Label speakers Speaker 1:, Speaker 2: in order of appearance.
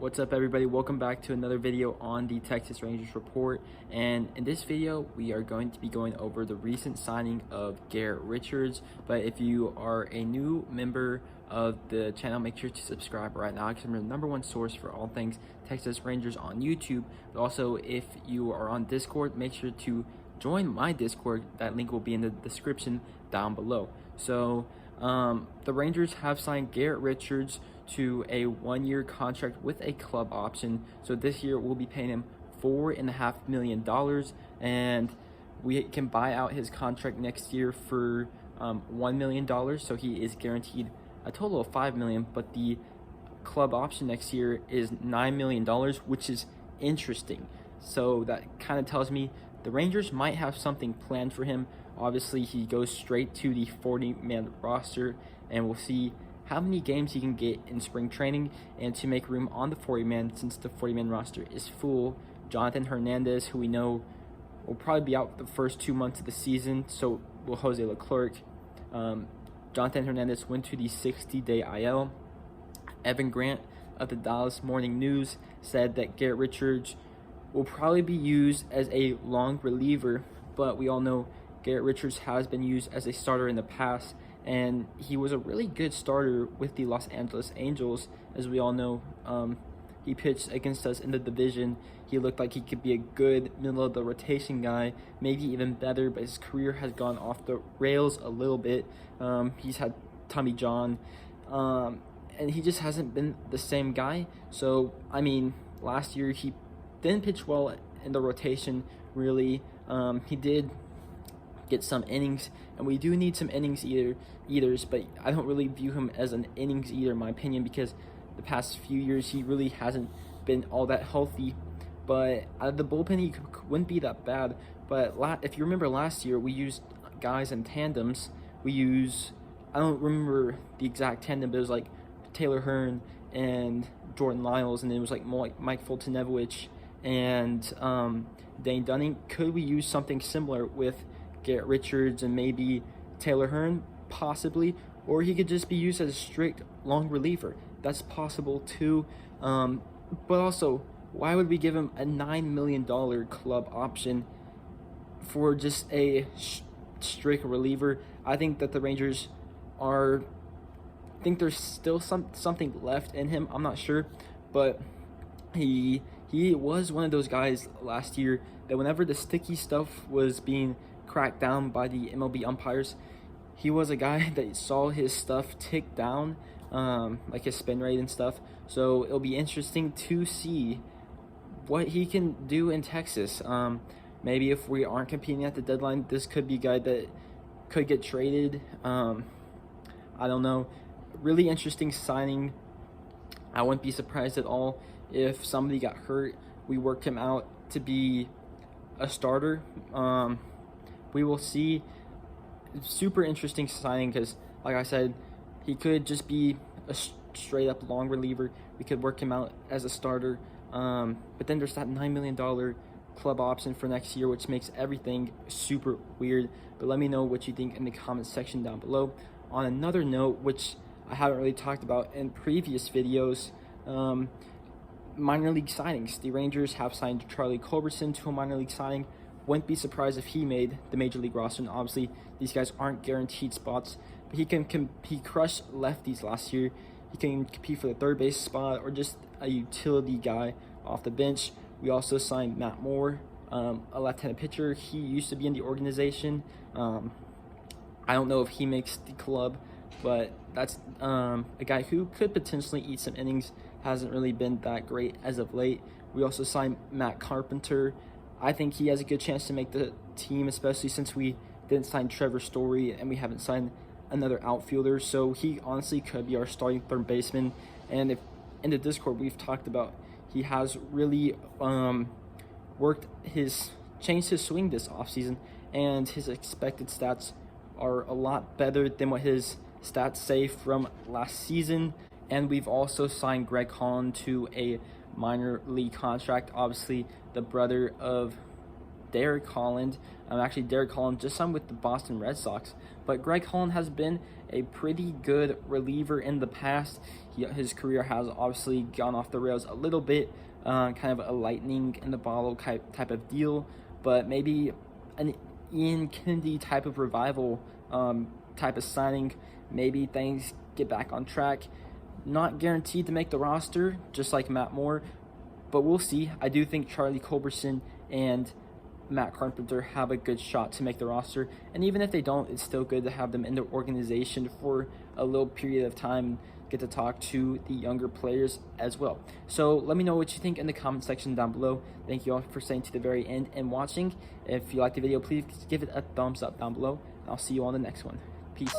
Speaker 1: What's up, everybody? Welcome back to another video on the Texas Rangers Report. And in this video, we are going to be going over the recent signing of Garrett Richards. But if you are a new member of the channel, make sure to subscribe right now because I'm your #1 source for all things Texas Rangers on YouTube. But also, if you are on Discord, make sure to join my Discord. That link will be in the description down below. So the Rangers have signed Garrett Richards to a 1-year contract with a club option. So this year we'll be paying him $4.5 million, and we can buy out his contract next year for $1 million. So he is guaranteed a total of $5 million, but the club option next year is $9 million, which is interesting. So that kind of tells me the Rangers might have something planned for him. Obviously, he goes straight to the 40-man roster, and we'll see how many games he can get in spring training. And to make room on the 40-man, since the 40-man roster is full, Jonathan Hernandez, who we know will probably be out the first 2 months of the season, so will Jose Leclerc. Jonathan Hernandez went to the 60-day IL. Evan Grant of the Dallas Morning News said that Garrett Richards will probably be used as a long reliever, but we all know Garrett Richards has been used as a starter in the past, and he was a really good starter with the Los Angeles Angels. As we all know, he pitched against us in the division. He looked like he could be a good middle-of-the-rotation guy, maybe even better, but his career has gone off the rails a little bit. He's had Tommy John, and he just hasn't been the same guy. So, I mean, last year he didn't pitch well in the rotation, really. He did get some innings, and we do need some innings eaters, but I don't really view him as an innings eater in my opinion, because the past few years he really hasn't been all that healthy. But out of the bullpen, he wouldn't be that bad. But if you remember last year, we used guys in tandems. I don't remember the exact tandem, but it was like Taylor Hearn and Jordan Lyles, and then it was like Mike Foltynewicz and Dane Dunning. Could we use something similar with Garrett Richards and maybe Taylor Hearn? Possibly. Or he could just be used as a strict long reliever. That's possible too. But also, why would we give him a $9 million club option for just a strict reliever? I think that the Rangers think there's still something left in him. I'm not sure, but he was one of those guys last year that whenever the sticky stuff was being cracked down by the MLB umpires, he was a guy that saw his stuff tick down, like his spin rate and stuff. So it'll be interesting to see what he can do in Texas. Maybe if we aren't competing at the deadline, this could be a guy that could get traded. I don't know. Really interesting signing. I wouldn't be surprised at all if somebody got hurt. We worked him out to be a starter. We will see. Super interesting signing because, like I said, he could just be a straight up long reliever. We could work him out as a starter. But then there's that $9 million club option for next year, which makes everything super weird. But let me know what you think in the comment section down below. On another note, which I haven't really talked about in previous videos, minor league signings. The Rangers have signed Charlie Culberson to a minor league signing. Wouldn't be surprised if he made the major league roster. And obviously, these guys aren't guaranteed spots, but he crushed lefties last year. He can compete for the third base spot or just a utility guy off the bench. We also signed Matt Moore, a left-handed pitcher. He used to be in the organization. I don't know if he makes the club, but that's a guy who could potentially eat some innings. Hasn't really been that great as of late. We also signed Matt Carpenter. I think he has a good chance to make the team, especially since we didn't sign Trevor Story and we haven't signed another outfielder. So he honestly could be our starting third baseman. And if in the Discord we've talked about, he has really changed his swing this offseason, and his expected stats are a lot better than what his stats say from last season. And we've also signed Greg Holland to a minor league contract. Obviously, the brother of Derek Holland. Actually, Derek Holland just signed with the Boston Red Sox, but Greg Holland has been a pretty good reliever in the past. His career has obviously gone off the rails a little bit, kind of a lightning in the bottle type of deal, but maybe an Ian Kennedy type of revival type of signing. Maybe things get back on track. Not guaranteed to make the roster, just like Matt Moore, but we'll see. I do think Charlie Culberson and Matt Carpenter have a good shot to make the roster, and even if they don't, it's still good to have them in the organization for a little period of time, get to talk to the younger players as well. So let me know what you think in the comment section down below. Thank you all for staying to the very end and watching. If you liked the video, please give it a thumbs up down below, and I'll see you on the next one. Peace.